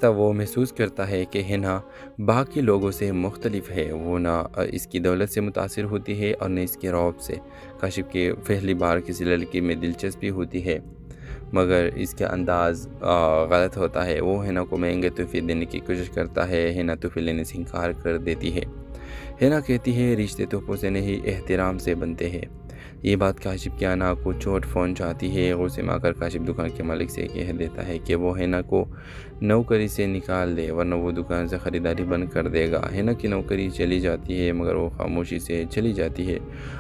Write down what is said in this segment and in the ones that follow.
آہستہ وہ محسوس کرتا ہے کہ ہنا باقی لوگوں سے مختلف ہے۔ وہ نہ اس کی دولت سے متاثر ہوتی ہے اور نہ اس کے رعب سے۔ کاشف کے پہلی بار کسی لڑکی میں دلچسپی ہوتی ہے مگر اس کا انداز غلط ہوتا ہے۔ وہ ہنا کو مہنگے تحفے دینے کی کوشش کرتا ہے۔ ہنا تحفے لینے سے انکار کر دیتی ہے۔ ہنا کہتی ہے رشتے تحفوں سے نہیں احترام سے بنتے ہیں۔ یہ بات کاشف کی انا کو چوٹ پہنچاتی ہے۔ غصے میں آ کر کاشف دکان کے مالک سے کہہ دیتا ہے کہ وہ ہنا کو نوکری سے نکال دے ورنہ وہ دکان سے خریداری بند کر دے گا۔ ہنا کی نوکری چلی جاتی ہے مگر وہ خاموشی سے چلی جاتی ہے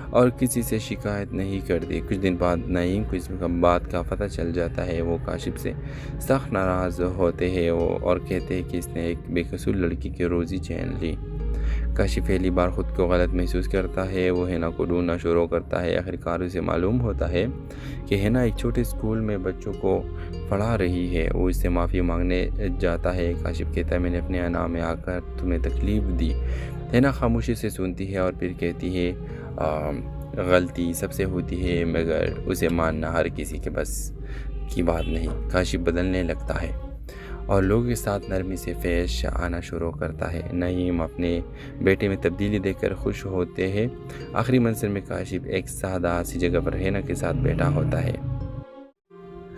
اور کسی سے شکایت نہیں کرتی۔ کچھ دن بعد نعیم کو اس بات کا پتہ چل جاتا ہے۔ وہ کاشف سے سخت ناراض ہوتے ہیں اور کہتے ہیں کہ اس نے ایک بے قصور لڑکی کی روزی چھین لی۔ کاشف پہلی بار خود کو غلط محسوس کرتا ہے۔ وہ ہنا کو ڈھونڈنا شروع کرتا ہے۔ آخرکار اسے معلوم ہوتا ہے کہ ہنا ایک چھوٹے اسکول میں بچوں کو پڑھا رہی ہے۔ وہ اس سے معافی مانگنے جاتا ہے۔ کاشف کہتا ہے میں نے اپنے انا میں آ کر تمہیں تکلیف دی۔ ہنا خاموشی سے سنتی ہے اور پھر کہتی ہے غلطی سب سے ہوتی ہے مگر اسے ماننا ہر کسی کے بس کی بات نہیں۔ کاشف بدلنے لگتا ہے اور لوگوں کے ساتھ نرمی سے پیش آنا شروع کرتا ہے۔ نعیم اپنے بیٹے میں تبدیلی دیکھ کر خوش ہوتے ہیں۔ آخری منظر میں کاشف ایک سادہ سی جگہ پر ہنا کے ساتھ بیٹھا ہوتا ہے۔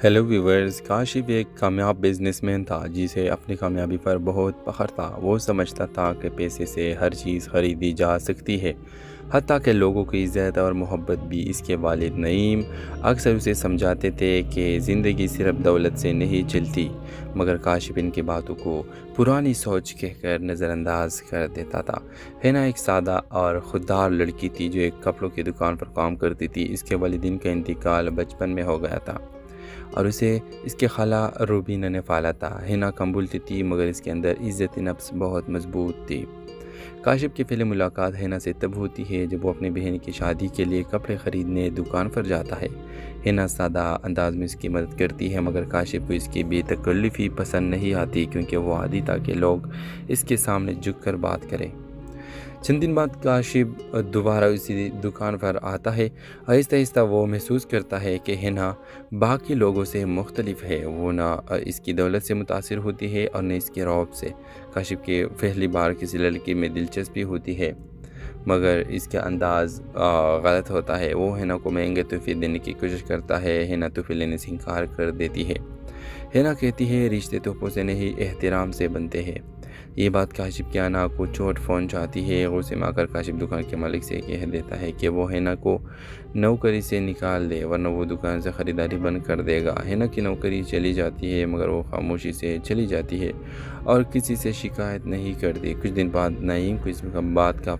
ہیلو ویورز، کاشف ایک کامیاب بزنس مین تھا جسے اپنی کامیابی پر بہت فخر تھا۔ وہ سمجھتا تھا کہ پیسے سے ہر چیز خریدی جا سکتی ہے، حتیٰ کہ لوگوں کی عزت اور محبت بھی۔ اس کے والد نعیم اکثر اسے سمجھاتے تھے کہ زندگی صرف دولت سے نہیں چلتی، مگر کاشف ان کی باتوں کو پرانی سوچ کہہ کر نظر انداز کر دیتا تھا۔ ہنا ایک سادہ اور خوددار لڑکی تھی جو ایک کپڑوں کی دکان پر کام کرتی تھی۔ اس کے والدین کا انتقال بچپن میں ہو گیا تھا اور اسے اس کے خالہ روبینہ نے پالا تھا۔ ہنا کم بولتی تھی مگر اس کے اندر عزت نفس بہت مضبوط تھی۔ کاشف کی پہلی ملاقات ہنا سے تب ہوتی ہے جب وہ اپنی بہن کی شادی کے لیے کپڑے خریدنے دکان پر جاتا ہے۔ ہنا سادہ انداز میں اس کی مدد کرتی ہے مگر کاشف کو اس کی بے تکلفی پسند نہیں آتی کیونکہ وہ عادی تھا کہ لوگ اس کے سامنے جھک کر بات کریں۔ چند دن بعد کاشف دوبارہ اسی دکان پر آتا ہے۔ آہستہ آہستہ وہ محسوس کرتا ہے کہ ہنا باقی لوگوں سے مختلف ہے۔ وہ نہ اس کی دولت سے متاثر ہوتی ہے اور نہ اس کے رعب سے۔ کاشف کے پہلی بار کسی لڑکی میں دلچسپی ہوتی ہے مگر اس کا انداز غلط ہوتا ہے۔ وہ ہنا کو مہنگے تحفے دینے کی کوشش کرتا ہے۔ ہنا تحفے لینے سے انکار کر دیتی ہے۔ ہنا کہتی ہے رشتے تحفوں سے نہیں احترام سے بنتے ہیں۔ یہ بات کاشف کی انا کو چوٹ پہنچاتی ہے۔ غصے میں آ کر کاشف دکان کے مالک سے کہہ دیتا ہے کہ وہ ہنا کو نوکری سے نکال دے ورنہ وہ دکان سے خریداری بند کر دے گا۔ ہنا کی نوکری چلی جاتی ہے مگر وہ خاموشی سے چلی جاتی ہے اور کسی سے شکایت نہیں کرتی۔ کچھ دن بعد نعیم کو اس بات کا